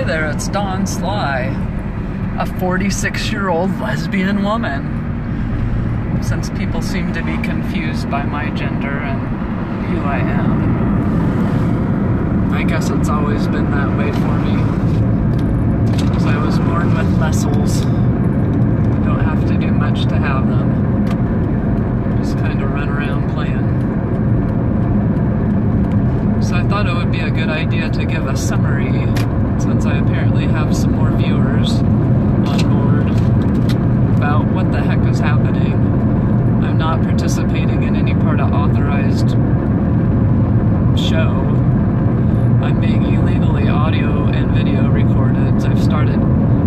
Hi there, it's Dawn Sly, a 46-year-old lesbian woman. Since people seem to be confused by my gender and who I am. I guess it's always been that way for me. Because I was born with muscles. Don't have to do much to have them. Just kind of run around playing. So I thought it would be a good idea to give a summary, since I apparently have some more viewers on board, about what the heck is happening. I'm not participating in any part of authorized show. I'm being illegally audio and video recorded. I've started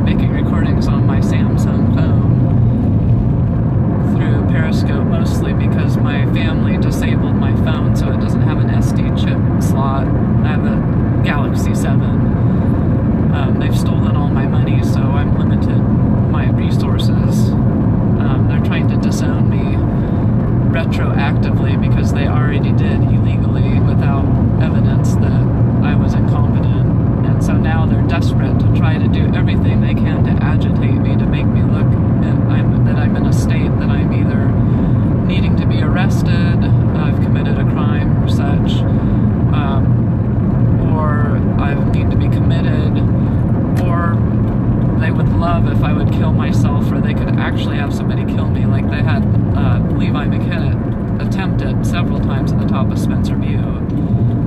making recordings on my Samsung phone through Periscope, mostly because my family disabled my phone so it doesn't have an SD chip slot. I have a Galaxy 7. They've stolen all my money, so I'm limited my resources. They're trying to disown me retroactively because they already did illegally without evidence that I was incompetent. And so now they're desperate to try to do everything they can to agitate me, to make me look that I'm in a state that I'm either needing to be arrested, I've committed a crime or such, or I need to be committed, or they would love if I would kill myself, or they could actually have somebody kill me, like they had Levi McKinnon attempted several times at the top of Spencer View,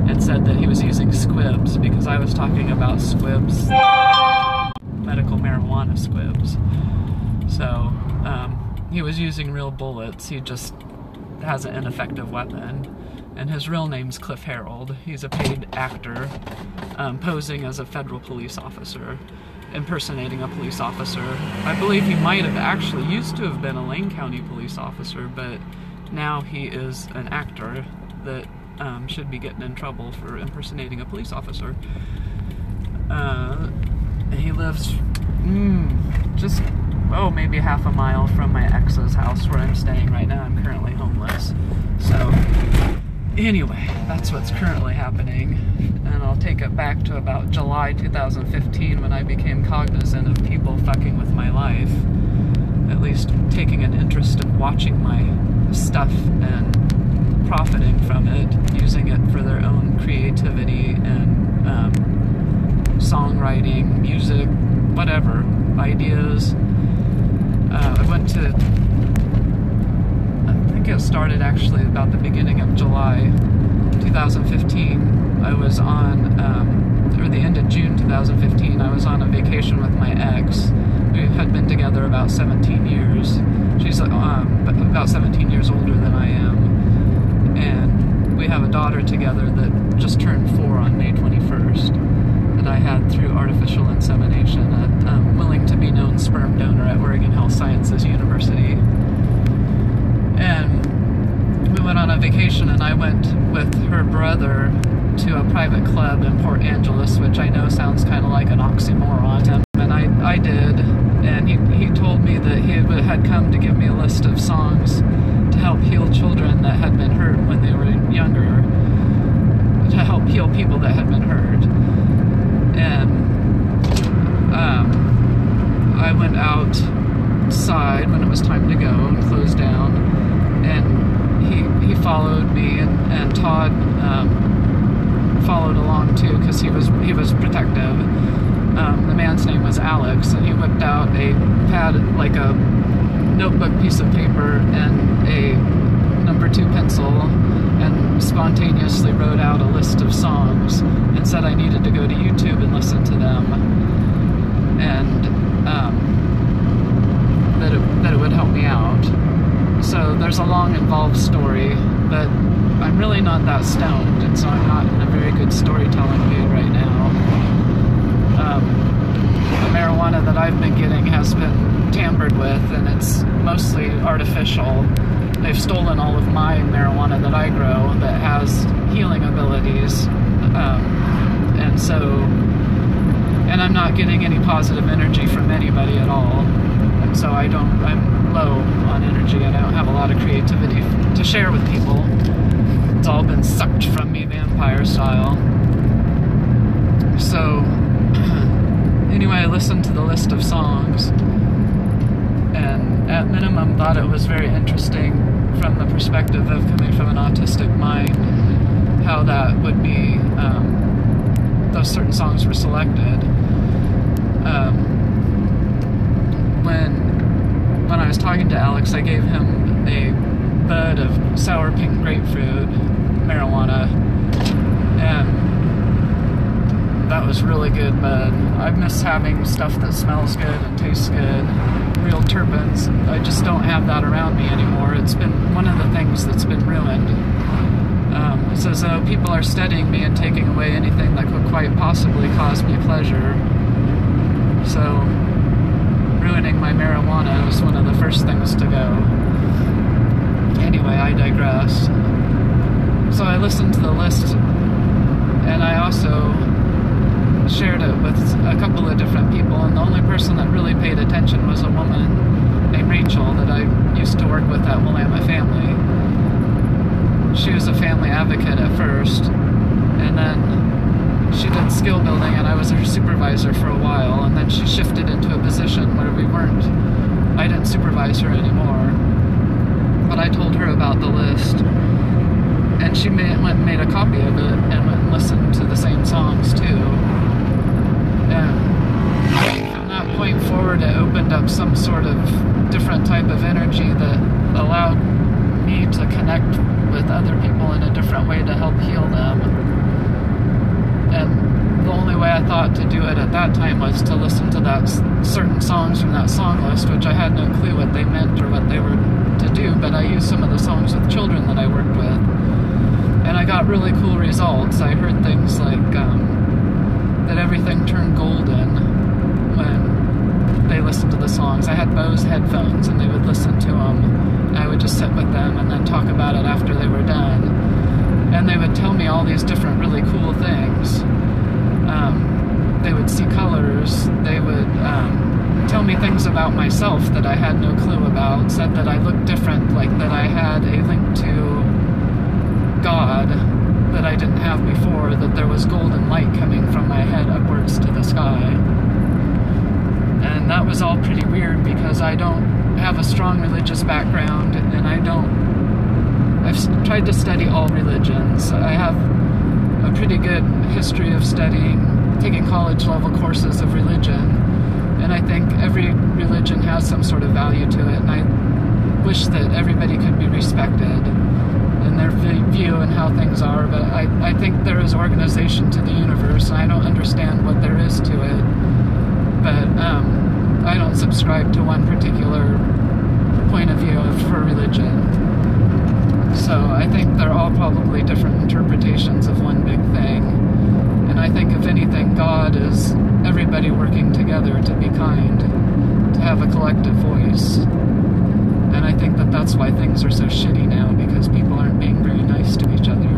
and said that he was using squibs because I was talking about squibs, medical marijuana squibs. So he was using real bullets. He just has an ineffective weapon. And his real name's Cliff Harold. He's a paid actor, posing as a federal police officer, impersonating a police officer. I believe he might have actually used to have been a Lane County police officer, but now he is an actor that should be getting in trouble for impersonating a police officer. He lives just, maybe half a mile from my ex's house where I'm staying right now. I'm currently homeless. So anyway, that's what's currently happening, and I'll take it back to about July 2015 when I became cognizant of people fucking with my life, at least taking an interest in watching my stuff and profiting from it, using it for their own creativity and songwriting, music, whatever, ideas. I went to, I think it started actually about the beginning of July 2015. I was on, or the end of June 2015, I was on a vacation with my ex. We had been together about 17 years. She's about 17 years older than I am. And we have a daughter together that just turned 4 on May 21st. That I had through artificial insemination, a willing-to-be-known sperm donor at Oregon Health Sciences University. And we went on a vacation, and I went with her brother to a private club in Port Angeles, which I know sounds kind of like an oxymoron, and I did. And he told me that he had come to give me a list of songs to help heal children that had been hurt when they were younger, to help heal people that had been hurt. And I went outside when it was time to go and closed down, and he followed me, and Todd followed along too because he was protective. The man's name was Alex, and he whipped out a pad, like a notebook piece of paper, and a number 2 pencil, and spontaneously wrote out a list of songs and said I needed to go to YouTube and listen to them, and that it would help me out. So there's a long involved story, but I'm really not that stoned, and so I'm not in a very good storytelling mood right now. The marijuana that I've been getting has been tampered with, and it's mostly artificial. They've stolen all of my marijuana that I grow that has healing abilities, and I'm not getting any positive energy from anybody at all, and so I'm low on energy, and I don't have a lot of creativity to share with people. It's all been sucked from me vampire style. So listened to the list of songs, and at minimum thought it was very interesting from the perspective of coming from an autistic mind, how that would be, those certain songs were selected. When I was talking to Alex, I gave him a bud of sour pink grapefruit marijuana, and that was really good bud. I miss having stuff that smells good and tastes good, real terpenes. I just don't have that around me anymore. It's been one of the things that's been ruined. It's as though people are studying me and taking away anything that could quite possibly cause me pleasure. So ruining my marijuana was one of the first things to go. Anyway, I digress. So I listened to the list, and I also shared it with a couple of different people, and the only person that really paid attention was a woman named Rachel that I used to work with at Willamette Family. She was a family advocate at first, and then she did skill building, and I was her supervisor for a while, and then she shifted into a position where I didn't supervise her anymore. But I told her about the list, and she went and made a copy of it and went and listened to the same songs too. And from that point forward, it opened up some sort of different type of energy that allowed me to connect with other people in a different way to help heal them. And the only way I thought to do it at that time was to listen to that certain songs from that song list, which I had no clue what they meant or what they were to do, but I used some of the songs with children that I worked with, and I got really cool results. I heard things like that everything turned golden when they listened to the songs. I had Bose headphones, and they would listen to them. I would just sit with them and then talk about it after they were done, and they would tell me all these different really cool things. They would see colors. They would tell me things about myself that I had no clue about, said that I looked different, like that I had a link to God that I didn't have before, that there was golden light coming from my head upwards to the sky. And that was all pretty weird because I don't have a strong religious background, and I've tried to study all religions. I have a pretty good history of taking college level courses of religion, and I think every religion has some sort of value to it, and I wish that everybody could be respected in their view and how things are, but I think there is organization to the universe, and I don't understand what there is to it, but I don't subscribe to one particular point of view for religion. So I think they're all probably different interpretations of one big thing. And I think, if anything, God is everybody working together to be kind, to have a collective voice. And I think that that's why things are so shitty now, because people aren't being very nice to each other.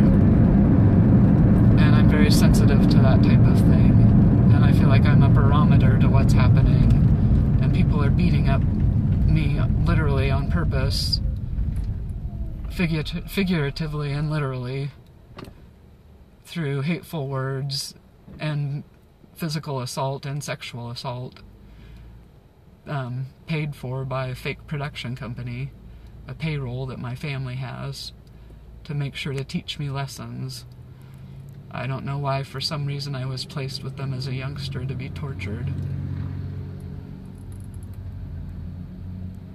And I'm very sensitive to that type of thing. And I feel like I'm a barometer to what's happening. And people are beating up me literally on purpose, figuratively and literally, through hateful words and physical assault and sexual assault, paid for by a fake production company, a payroll that my family has to make sure to teach me lessons. I don't know why, for some reason, I was placed with them as a youngster to be tortured.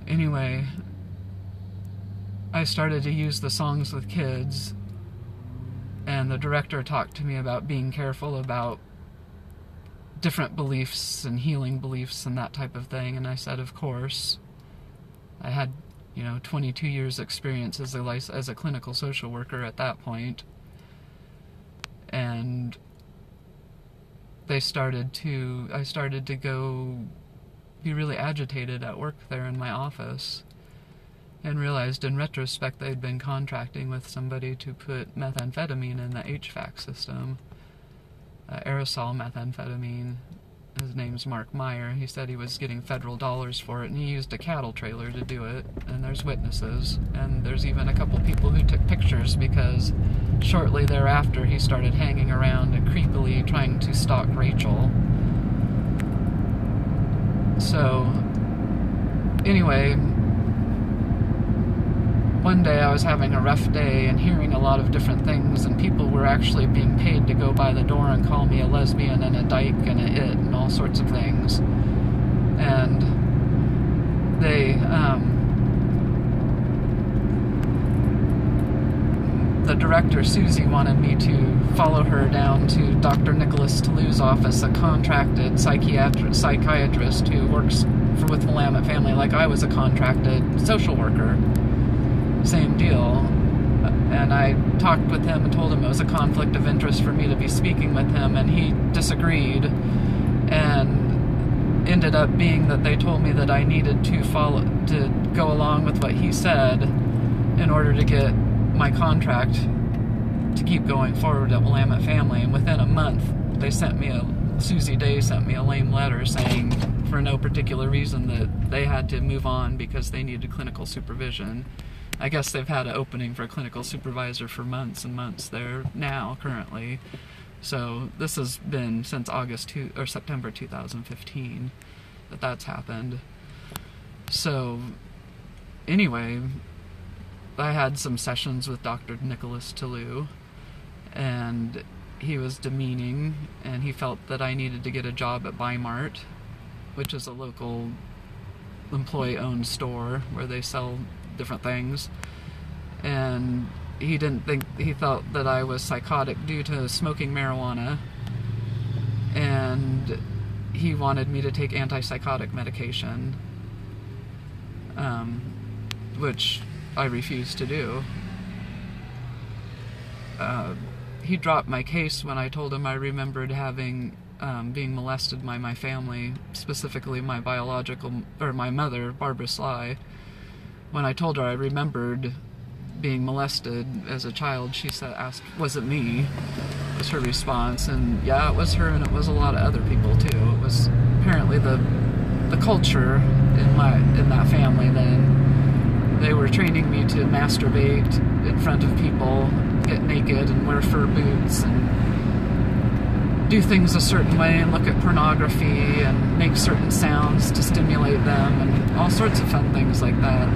Anyway, I started to use the songs with kids, and the director talked to me about being careful about different beliefs and healing beliefs and that type of thing, and I said, of course. I had, 22 years experience as a clinical social worker at that point, and I started to go be really agitated at work there in my office, and realized in retrospect they'd been contracting with somebody to put methamphetamine in the HVAC system, aerosol methamphetamine. His name's Mark Meyer. He said he was getting federal dollars for it, and he used a cattle trailer to do it, and there's witnesses, and there's even a couple people who took pictures, because shortly thereafter he started hanging around and creepily trying to stalk Rachel. So, anyway, one day I was having a rough day and hearing a lot of different things, and people were actually being paid to go by the door and call me a lesbian and a dyke and a it and all sorts of things. And they, the director, Susie, wanted me to follow her down to Dr. Nicholas Toulou's office, a contracted psychiatrist who works with the Willamette family like I was a contracted social worker. Same deal. And I talked with him and told him it was a conflict of interest for me to be speaking with him, and he disagreed, and ended up being that they told me that I needed to go along with what he said in order to get my contract to keep going forward at Willamette Family. And within a month, Susie Day sent me a lame letter saying, for no particular reason, that they had to move on because they needed clinical supervision. I guess they've had an opening for a clinical supervisor for months and months there now, currently. So this has been since September 2015 that's happened. So anyway, I had some sessions with Dr. Nicholas Toulou, and he was demeaning, and he felt that I needed to get a job at Bi-Mart, which is a local employee-owned store where they sell different things. And he thought that I was psychotic due to smoking marijuana, and he wanted me to take antipsychotic medication, which I refused to do. He dropped my case when I told him I remembered being molested by my family, specifically my mother, Barbara Sly. When I told her I remembered being molested as a child, she asked, was it me? Was her response. And yeah, it was her, and it was a lot of other people too. It was apparently the culture in that family then. They were training me to masturbate in front of people, get naked and wear fur boots and do things a certain way and look at pornography and make certain sounds to stimulate them and all sorts of fun things like that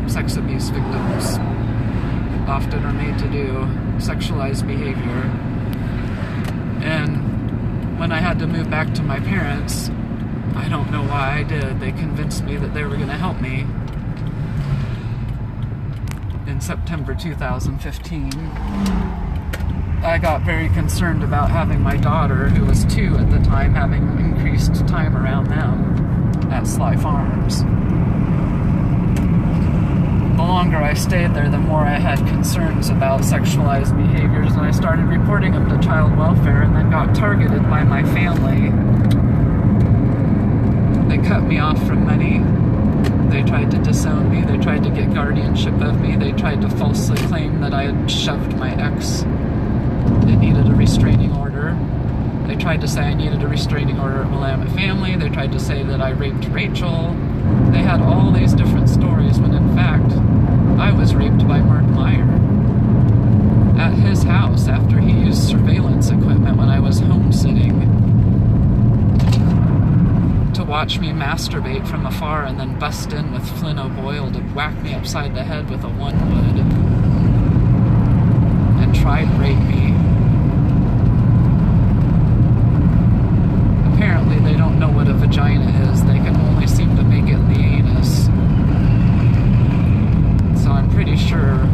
sex abuse victims often are made to do, sexualized behavior. And when I had to move back to my parents, I don't know why I did, they convinced me that they were going to help me. In September 2015, I got very concerned about having my daughter, who was 2 at the time, having increased time around them at Sly Farms. The longer I stayed there, the more I had concerns about sexualized behaviors, and I started reporting them to child welfare, and then got targeted by my family. They cut me off from money. They tried to disown me. They tried to get guardianship of me. They tried to falsely claim that I had shoved my ex. It needed a restraining order. They tried to say I needed a restraining order at Willamette Family. They tried to say that I raped Rachel. They had all these different stories when in fact I was raped by Mark Meyer at his house after he used surveillance equipment when I was home sitting to watch me masturbate from afar and then bust in with Flynn O'Boyle to whack me upside the head with a 1-wood and try to rape me. Apparently they don't know what a vagina is. They can only seem to make it in the anus. So I'm pretty sure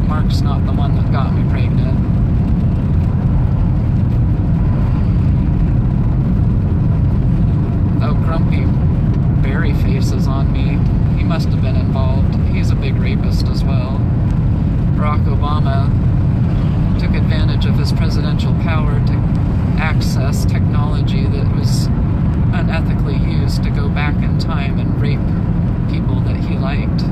Mark's not the one that got me pregnant. Oh, Grumpy Berry Face is on me. He must have been involved. He's a big rapist as well. Barack Obama took advantage of his presidential power to access technology that was unethically used to go back in time and rape people that he liked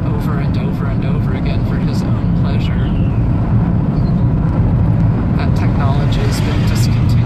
over and over and over again for his own pleasure. That technology has been discontinued.